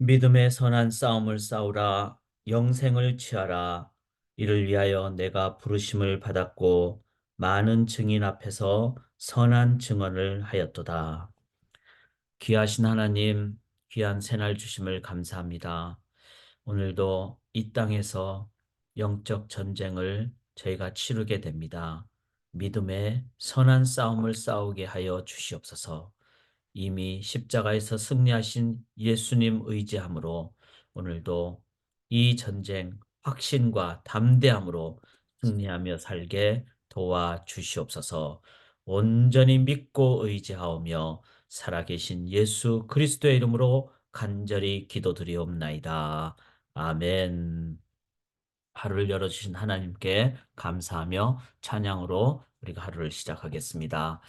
믿음의 선한 싸움을 싸우라. 영생을 취하라. 이를 위하여 내가 부르심을 받았고 많은 증인 앞에서 선한 증언을 하였도다. 귀하신 하나님, 귀한 새날 주심을 감사합니다. 오늘도 이 땅에서 영적 전쟁을 저희가 치르게 됩니다. 믿음의 선한 싸움을 싸우게 하여 주시옵소서. 이미 십자가에서 승리하신 예수님 의지함으로 오늘도 이 전쟁 확신과 담대함으로 승리하며 살게 도와주시옵소서. 온전히 믿고 의지하오며 살아계신 예수 그리스도의 이름으로 간절히 기도드리옵나이다. 아멘. 하루를 열어주신 하나님께 감사하며 찬양으로 우리가 하루를 시작하겠습니다.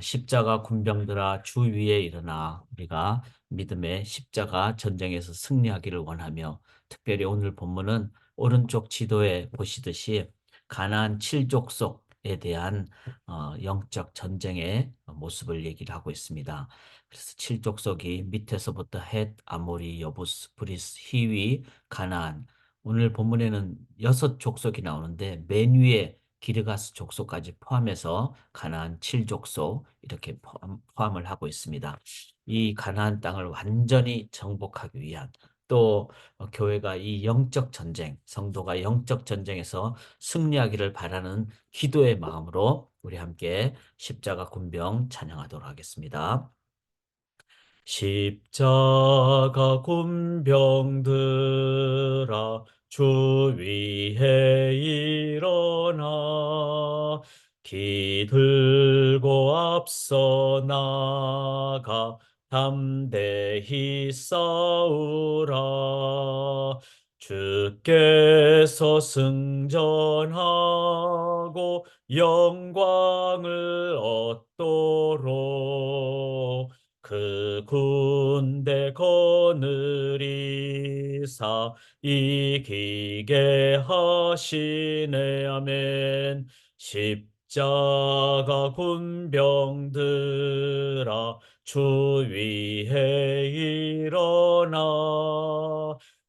십자가 군병들아 주 위에 일어나 우리가 믿음의 십자가 전쟁에서 승리하기를 원하며 특별히 오늘 본문은 오른쪽 지도에 보시듯이 가나안 칠족속에 대한 영적 전쟁의 모습을 얘기를 하고 있습니다. 그래서 칠족속이 밑에서부터 헷, 아모리, 여부스, 브리스, 히위, 가나안 오늘 본문에는 6족속이 나오는데 맨 위에 기르가스 족속까지 포함해서 가나안 7족속 이렇게 포함을 하고 있습니다. 이 가나안 땅을 완전히 정복하기 위한 또 교회가 이 영적 전쟁, 성도가 영적 전쟁에서 승리하기를 바라는 기도의 마음으로 우리 함께 십자가 군병 찬양하도록 하겠습니다. 십자가 군병들아 주 위에 일어나 기 들고 앞서 나가 담대히 싸우라 주께서 승전하고 영광을 얻도록 그 군대 거느리사 이기게 하시네 아멘. 십자가 군병들아 주 위에 일어나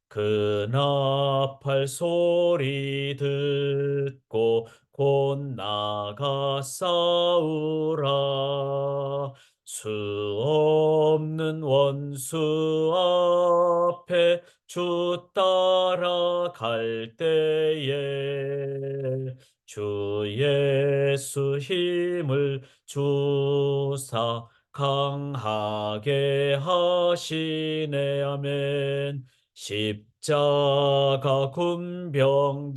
그 나팔 소리 듣고 곧 나가 싸우라 수 없는 원수 앞에 주 따라갈 때에 주 예수 힘을 주사 강하게 하시네 아멘. 십자가 군병들아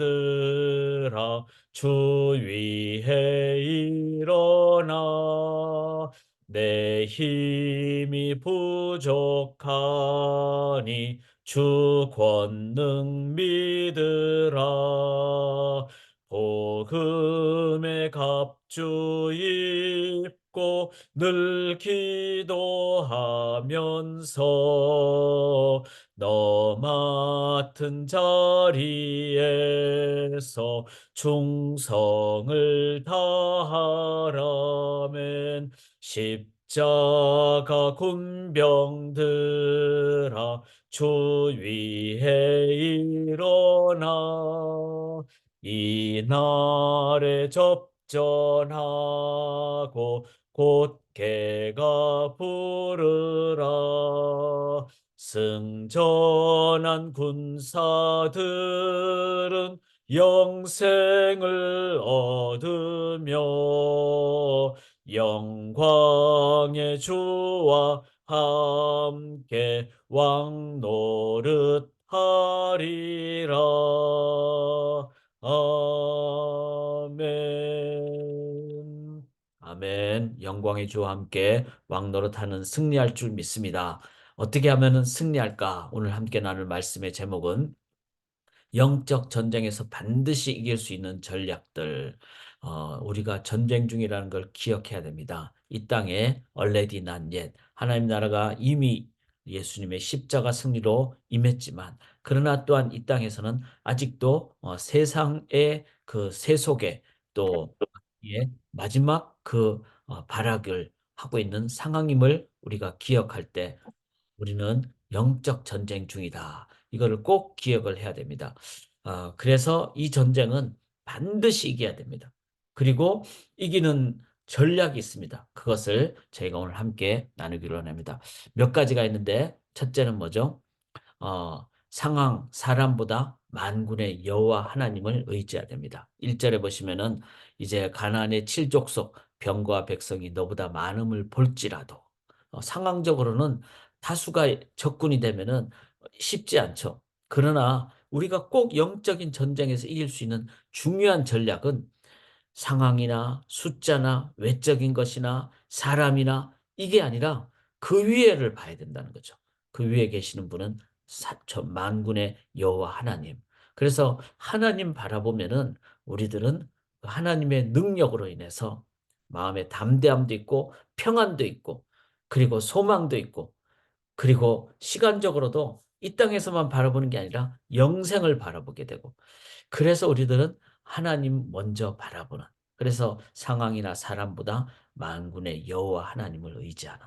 주 위에 일어나 내 힘이 부족하니 주 권능 믿으라 복음의 갑주 입고 늘 기도하면서 너 맡은 자리에서 충성을 다하라멘. 십자가 군병들아 주 위에 일어나 이날에 접전하고 곧 개가 부르라 승전한 군사들은 영생을 얻으며 영광의 주와 함께 왕 노릇하리라. 아멘. 아멘. 영광의 주와 함께 왕 노릇하는 승리할 줄 믿습니다. 어떻게 하면 승리할까? 오늘 함께 나눌 말씀의 제목은 영적 전쟁에서 반드시 이길 수 있는 전략들. 우리가 전쟁 중이라는 걸 기억해야 됩니다. 이 땅에 already not yet. 하나님 나라가 이미 예수님의 십자가 승리로 임했지만 그러나 또한 이 땅에서는 아직도 세상의 그 세속에 또 예, 마지막 그 발악을 하고 있는 상황임을 우리가 기억할 때 우리는 영적 전쟁 중이다. 이거를 꼭 기억을 해야 됩니다. 그래서 이 전쟁은 반드시 이겨야 됩니다. 그리고 이기는 전략이 있습니다. 그것을 저희가 오늘 함께 나누기로 합니다. 몇 가지가 있는데 첫째는 뭐죠? 상황, 사람보다 만군의 여호와 하나님을 의지해야 됩니다. 1절에 보시면은 이제 가나안의 칠족속 병거와 백성이 너보다 많음을 볼지라도 상황적으로는 다수가 적군이 되면은 쉽지 않죠. 그러나 우리가 꼭 영적인 전쟁에서 이길 수 있는 중요한 전략은 상황이나 숫자나 외적인 것이나 사람이나 이게 아니라 그 위에를 봐야 된다는 거죠. 그 위에 계시는 분은 만군의 여호와 하나님. 그래서 하나님 바라보면은 우리들은 그 하나님의 능력으로 인해서 마음에 담대함도 있고 평안도 있고 그리고 소망도 있고 그리고 시간적으로도 이 땅에서만 바라보는 게 아니라 영생을 바라보게 되고 그래서 우리들은 하나님 먼저 바라보는 그래서 상황이나 사람보다 만군의 여호와 하나님을 의지하는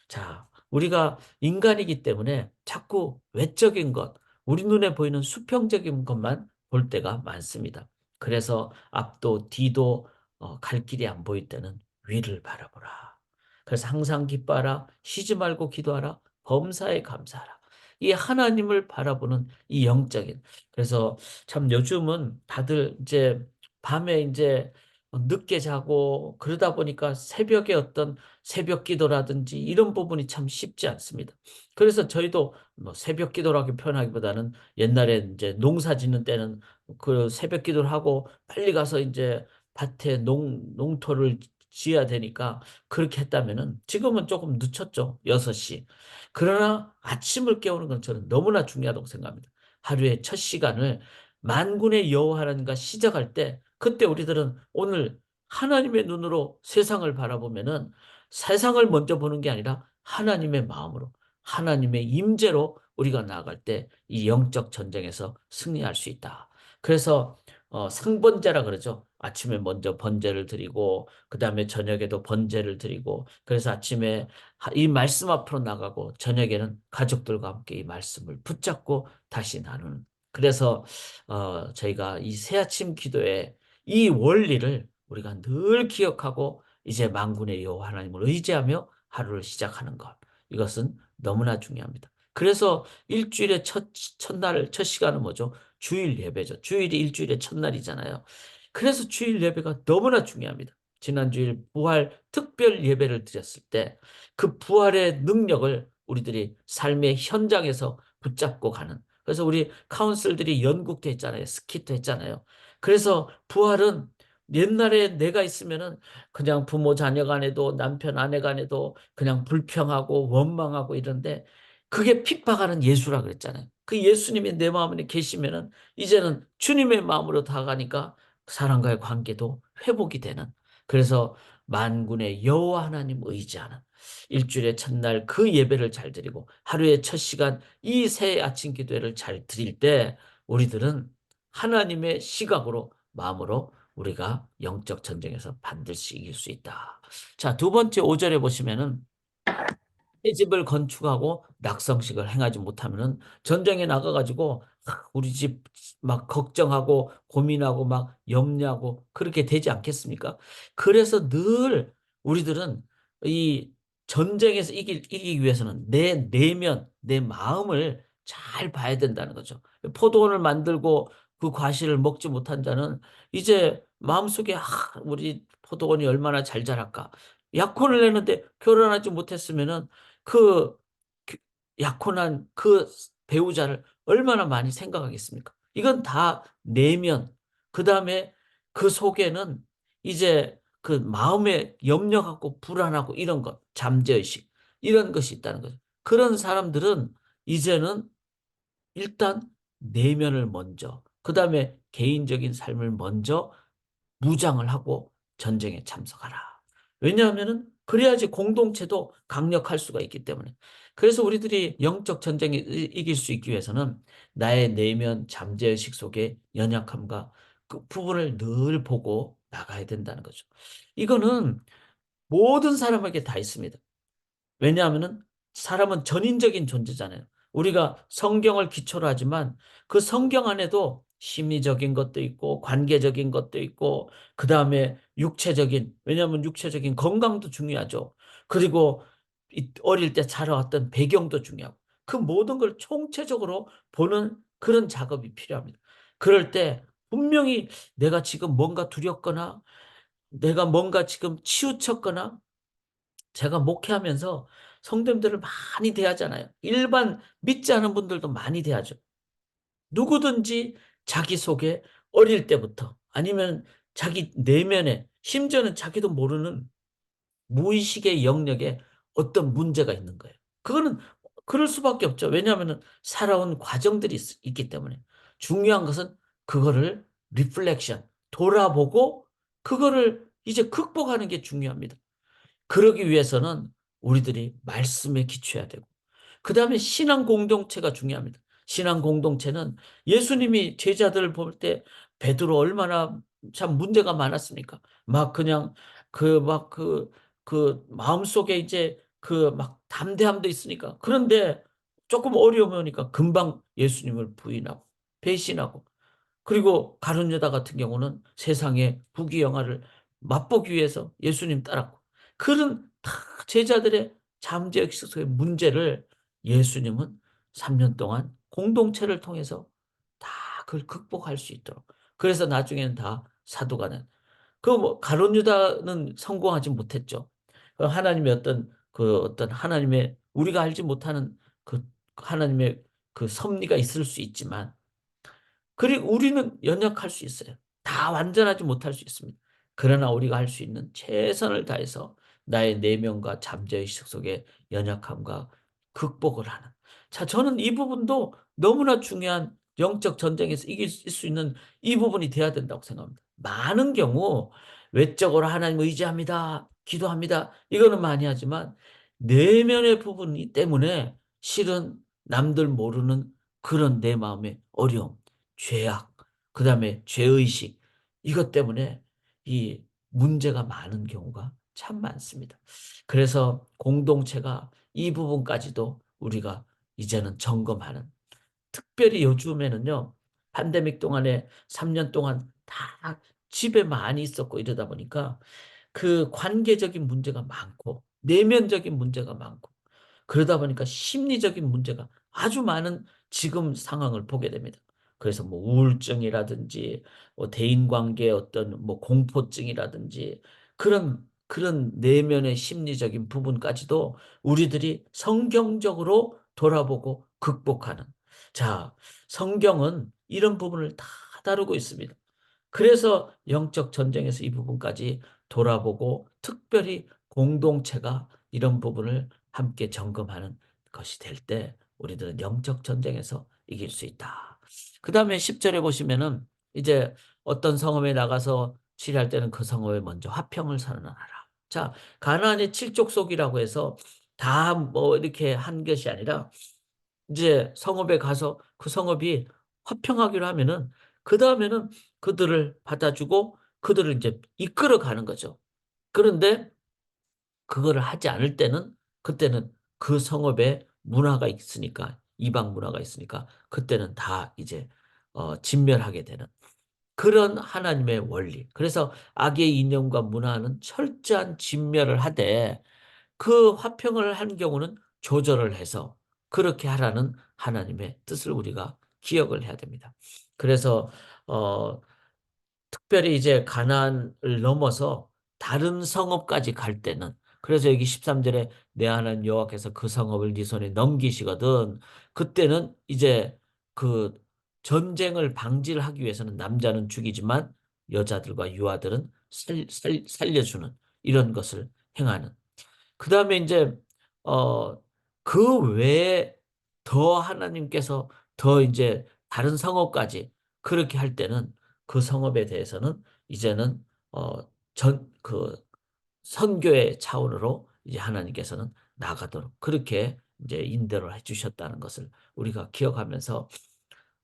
자 우리가 인간이기 때문에 자꾸 외적인 것 우리 눈에 보이는 수평적인 것만 볼 때가 많습니다. 그래서 앞도 뒤도 갈 길이 안 보일 때는 위를 바라보라. 그래서 항상 기뻐하라 쉬지 말고 기도하라 범사에 감사하라. 이 하나님을 바라보는 이 영적인 그래서 참 요즘은 다들 이제 밤에 이제 늦게 자고 그러다 보니까 새벽에 어떤 새벽 기도라든지 이런 부분이 참 쉽지 않습니다. 그래서 저희도 뭐 새벽 기도라고 표현하기보다는 옛날에 이제 농사 짓는 때는 그 새벽 기도를 하고 빨리 가서 이제 밭에 농토를 지어야 되니까 그렇게 했다면은 지금은 조금 늦췄죠. 6시. 그러나 아침을 깨우는 건 저는 너무나 중요하다고 생각합니다. 하루의 첫 시간을 만군의 여호와 하나님과 시작할 때 그때 우리들은 오늘 하나님의 눈으로 세상을 바라보면은 세상을 먼저 보는 게 아니라 하나님의 마음으로 하나님의 임재로 우리가 나아갈 때 이 영적 전쟁에서 승리할 수 있다. 그래서 상번제라 그러죠. 아침에 먼저 번제를 드리고 그다음에 저녁에도 번제를 드리고 그래서 아침에 이 말씀 앞으로 나가고 저녁에는 가족들과 함께 이 말씀을 붙잡고 다시 나누는 그래서 저희가 이 새아침 기도에 이 원리를 우리가 늘 기억하고 이제 만군의 여호와 하나님을 의지하며 하루를 시작하는 것. 이것은 너무나 중요합니다. 그래서 일주일의 첫날, 첫 시간은 뭐죠? 주일 예배죠. 주일이 일주일의 첫날이잖아요. 그래서 주일 예배가 너무나 중요합니다. 지난 주일 부활 특별 예배를 드렸을 때 그 부활의 능력을 우리들이 삶의 현장에서 붙잡고 가는 그래서 우리 카운슬들이 연극도 했잖아요. 스키도 했잖아요. 그래서 부활은 옛날에 내가 있으면은 그냥 부모 자녀 간에도 남편 아내 간에도 그냥 불평하고 원망하고 이런데 그게 핍박하는 예수라 그랬잖아요. 그 예수님이 내 마음에 계시면은 이제는 주님의 마음으로 다가가니까 사람과의 관계도 회복이 되는 그래서 만군의 여호와 하나님 의지하는 일주일의 첫날 그 예배를 잘 드리고 하루의 첫 시간 이 새 아침 기도회를 잘 드릴 때 우리들은 하나님의 시각으로 마음으로 우리가 영적 전쟁에서 반드시 이길 수 있다. 자, 두 번째 5절에 보시면은 새 집을 건축하고 낙성식을 행하지 못하면은 전쟁에 나가가지고 우리 집 막 걱정하고 고민하고 막 염려하고 그렇게 되지 않겠습니까? 그래서 늘 우리들은 이 전쟁에서 이기기 위해서는 내 내면, 내 마음을 잘 봐야 된다는 거죠. 포도원을 만들고 그 과실을 먹지 못한 자는 이제 마음속에 우리 포도원이 얼마나 잘 자랄까. 약혼을 했는데 결혼하지 못했으면은 그 약혼한 그 배우자를 얼마나 많이 생각하겠습니까? 이건 다 내면, 그 다음에 그 속에는 이제 그 마음에 염려 갖고 불안하고 이런 것, 잠재의식, 이런 것이 있다는 거죠. 그런 사람들은 이제는 일단 내면을 먼저, 그 다음에 개인적인 삶을 먼저 무장을 하고 전쟁에 참석하라. 왜냐하면은 그래야지 공동체도 강력할 수가 있기 때문에. 그래서 우리들이 영적 전쟁에 이길 수 있기 위해서는 나의 내면 잠재의식 속의 연약함과 그 부분을 늘 보고 나가야 된다는 거죠. 이거는 모든 사람에게 다 있습니다. 왜냐하면은 사람은 전인적인 존재잖아요. 우리가 성경을 기초로 하지만 그 성경 안에도 심리적인 것도 있고 관계적인 것도 있고 그다음에 육체적인, 왜냐하면 육체적인 건강도 중요하죠. 그리고 어릴 때 자라왔던 배경도 중요하고 그 모든 걸 총체적으로 보는 그런 작업이 필요합니다. 그럴 때 분명히 내가 지금 뭔가 두렵거나 내가 뭔가 지금 치우쳤거나, 제가 목회하면서 성도님들을 많이 대하잖아요. 일반 믿지 않은 분들도 많이 대하죠. 누구든지 자기 속에 어릴 때부터 아니면 자기 내면에 심지어는 자기도 모르는 무의식의 영역에 어떤 문제가 있는 거예요. 그거는 그럴 수밖에 없죠. 왜냐하면 살아온 과정들이 있기 때문에. 중요한 것은 그거를 리플렉션, 돌아보고 그거를 이제 극복하는 게 중요합니다. 그러기 위해서는 우리들이 말씀에 기초해야 되고 그 다음에 신앙 공동체가 중요합니다. 신앙 공동체는 예수님이 제자들을 볼 때 베드로 얼마나 참 문제가 많았습니까? 막 그냥 그 마음속에 이제 그 막 담대함도 있으니까. 그런데 조금 어려우면 오니까 금방 예수님을 부인하고 배신하고, 그리고 가룟 유다 같은 경우는 세상의 부귀영화를 맛보기 위해서 예수님 따랐고, 그런 다 제자들의 잠재의식의 문제를 예수님은 3년 동안 공동체를 통해서 다 그걸 극복할 수 있도록. 그래서 나중에는 다 사도가 된. 그 뭐 가룟 유다는 성공하지 못했죠. 그 하나님의 어떤 하나님의 우리가 알지 못하는 그 하나님의 그 섭리가 있을 수 있지만, 그리고 우리는 연약할 수 있어요. 다 완전하지 못할 수 있습니다. 그러나 우리가 할 수 있는 최선을 다해서 나의 내면과 잠재의식 속의 연약함과 극복을 하는. 자, 저는 이 부분도 너무나 중요한 영적 전쟁에서 이길 수 있는 이 부분이 돼야 된다고 생각합니다. 많은 경우 외적으로 하나님 의지합니다, 기도합니다, 이거는 많이 하지만 내면의 부분이 때문에 실은 남들 모르는 그런 내 마음의 어려움, 죄악, 그다음에 죄의식, 이것 때문에 이 문제가 많은 경우가 참 많습니다. 그래서 공동체가 이 부분까지도 우리가 이제는 점검하는, 특별히 요즘에는요, 팬데믹 동안에 3년 동안 다 집에 많이 있었고 이러다 보니까 그 관계적인 문제가 많고 내면적인 문제가 많고 그러다 보니까 심리적인 문제가 아주 많은 지금 상황을 보게 됩니다. 그래서 뭐 우울증이라든지 뭐 대인관계의 어떤 뭐 공포증이라든지 그런 내면의 심리적인 부분까지도 우리들이 성경적으로 돌아보고 극복하는. 자, 성경은 이런 부분을 다 다루고 있습니다. 그래서 영적 전쟁에서 이 부분까지 돌아보고 특별히 공동체가 이런 부분을 함께 점검하는 것이 될 때 우리들은 영적 전쟁에서 이길 수 있다. 그 다음에 10절에 보시면은 이제 어떤 성읍에 나가서 치리할 때는 그 성읍에 먼저 화평을 선언하라. 자, 가나안의 칠족속이라고 해서 다 뭐 이렇게 한 것이 아니라 이제 성읍에 가서 그 성읍이 화평하기로 하면은 그 다음에는 그들을 받아주고 그들을 이제 이끌어 가는 거죠. 그런데 그거를 하지 않을 때는, 그때는 그 성읍에 문화가 있으니까, 이방 문화가 있으니까 그때는 다 이제 진멸하게 되는 그런 하나님의 원리. 그래서 악의 이념과 문화는 철저한 진멸을 하되 그 화평을 한 경우는 조절을 해서 그렇게 하라는 하나님의 뜻을 우리가 기억을 해야 됩니다. 그래서 어, 특별히 이제 가나안을 넘어서 다른 성읍까지 갈 때는, 그래서 여기 13절에 내 하나님 여호와께서 그 성읍을 네 손에 넘기시거든. 그때는 이제 그 전쟁을 방지를 하기 위해서는 남자는 죽이지만 여자들과 유아들은 살려주는 이런 것을 행하는. 그 다음에 이제, 어, 그 외에 더 하나님께서 더 이제 다른 성읍까지 그렇게 할 때는 그 성읍에 대해서는 이제는, 그 선교의 차원으로 이제 하나님께서는 나가도록 그렇게 이제 인도를 해 주셨다는 것을 우리가 기억하면서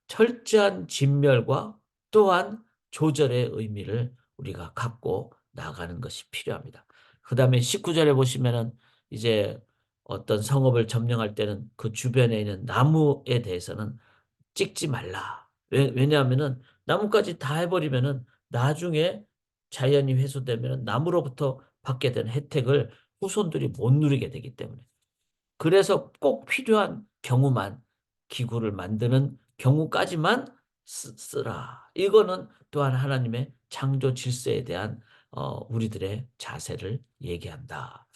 철저한 진멸과 또한 조절의 의미를 우리가 갖고 나가는 것이 필요합니다. 그 다음에 19절에 보시면은 이제 어떤 성읍을 점령할 때는 그 주변에 있는 나무에 대해서는 찍지 말라. 왜냐하면은 나뭇가지 다 해버리면은 나중에 자연이 회수되면 나무로부터 받게 된 혜택을 후손들이 못 누리게 되기 때문에. 그래서 꼭 필요한 경우만 기구를 만드는 경우까지만 쓰라. 이거는 또한 하나님의 창조 질서에 대한 우리들의 자세를 얘기한다.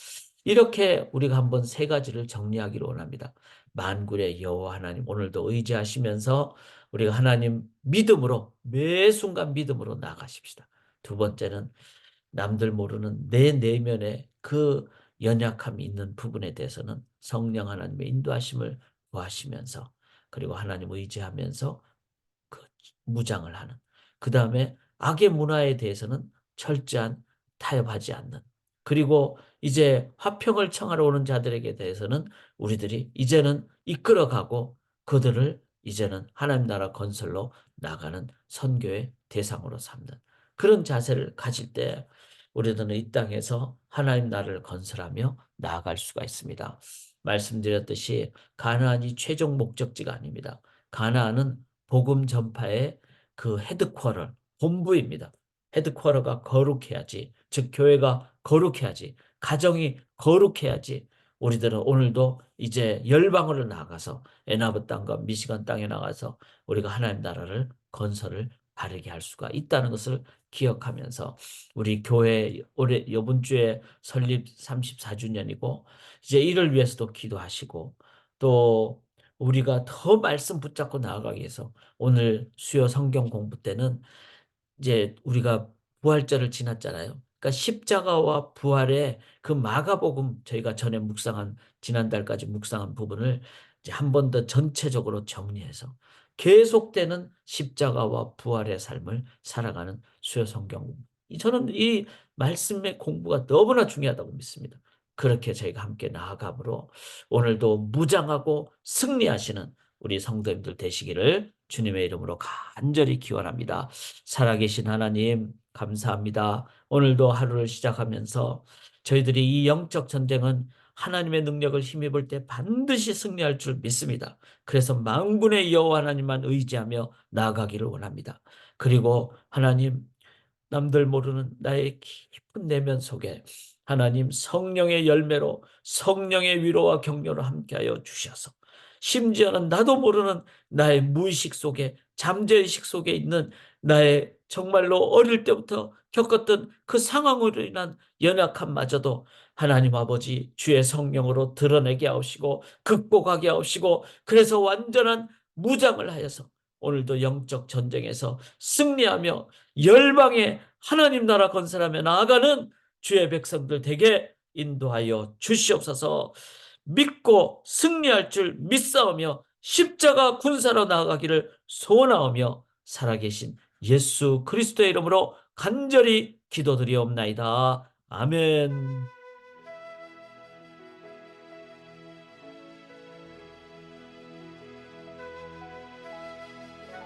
이렇게 우리가 한번 세 가지를 정리하기를 원합니다. 만군의 여호와 하나님 오늘도 의지하시면서 우리가 하나님 믿음으로 매 순간 믿음으로 나아가십시다. 두 번째는 남들 모르는 내 내면에 그 연약함이 있는 부분에 대해서는 성령 하나님의 인도하심을 구하시면서 그리고 하나님 의지하면서 그 무장을 하는. 그 다음에 악의 문화에 대해서는 철저한 타협하지 않는. 그리고 이제 화평을 청하러 오는 자들에게 대해서는 우리들이 이제는 이끌어가고 그들을 이제는 하나님 나라 건설로 나가는 선교의 대상으로 삼는 그런 자세를 가질 때 우리들은 이 땅에서 하나님 나라를 건설하며 나아갈 수가 있습니다. 말씀드렸듯이 가나안이 최종 목적지가 아닙니다. 가나안은 복음 전파의 그 헤드쿼터, 본부입니다. 헤드쿼터가 거룩해야지, 즉 교회가 거룩해야지, 가정이 거룩해야지 우리들은 오늘도 이제 열방으로 나가서 에나브 땅과 미시간 땅에 나가서 우리가 하나님 나라를 건설을 바르게 할 수가 있다는 것을 기억하면서 우리 교회 올해 이번 주에 설립 34주년이고 이제 이를 위해서도 기도하시고 또 우리가 더 말씀 붙잡고 나아가기 위해서 오늘 수요 성경 공부 때는 이제 우리가 부활절을 지났잖아요. 그러니까 십자가와 부활의 그 마가복음 저희가 전에 묵상한 지난달까지 묵상한 부분을 이제 한 번 더 전체적으로 정리해서 계속되는 십자가와 부활의 삶을 살아가는 수요 성경 공부. 저는 이 말씀의 공부가 너무나 중요하다고 믿습니다. 그렇게 저희가 함께 나아가므로 오늘도 무장하고 승리하시는 우리 성도님들 되시기를 주님의 이름으로 간절히 기원합니다. 살아계신 하나님 감사합니다. 오늘도 하루를 시작하면서 저희들이 이 영적 전쟁은 하나님의 능력을 힘입을 때 반드시 승리할 줄 믿습니다. 그래서 만군의 여호와 하나님만 의지하며 나아가기를 원합니다. 그리고 하나님 남들 모르는 나의 깊은 내면 속에 하나님 성령의 열매로 성령의 위로와 격려로 함께하여 주셔서 심지어는 나도 모르는 나의 무의식 속에 잠재의식 속에 있는 나의 정말로 어릴 때부터 겪었던 그 상황으로 인한 연약함마저도 하나님 아버지 주의 성령으로 드러내게 하시고 극복하게 하시고 그래서 완전한 무장을 하여서 오늘도 영적 전쟁에서 승리하며 열방에 하나님 나라 건설하며 나아가는 주의 백성들 되게 인도하여 주시옵소서. 믿고 승리할 줄 믿사오며 십자가 군사로 나아가기를 소원하오며 살아계신 예수 그리스도의 이름으로 간절히 기도드리옵나이다. 아멘.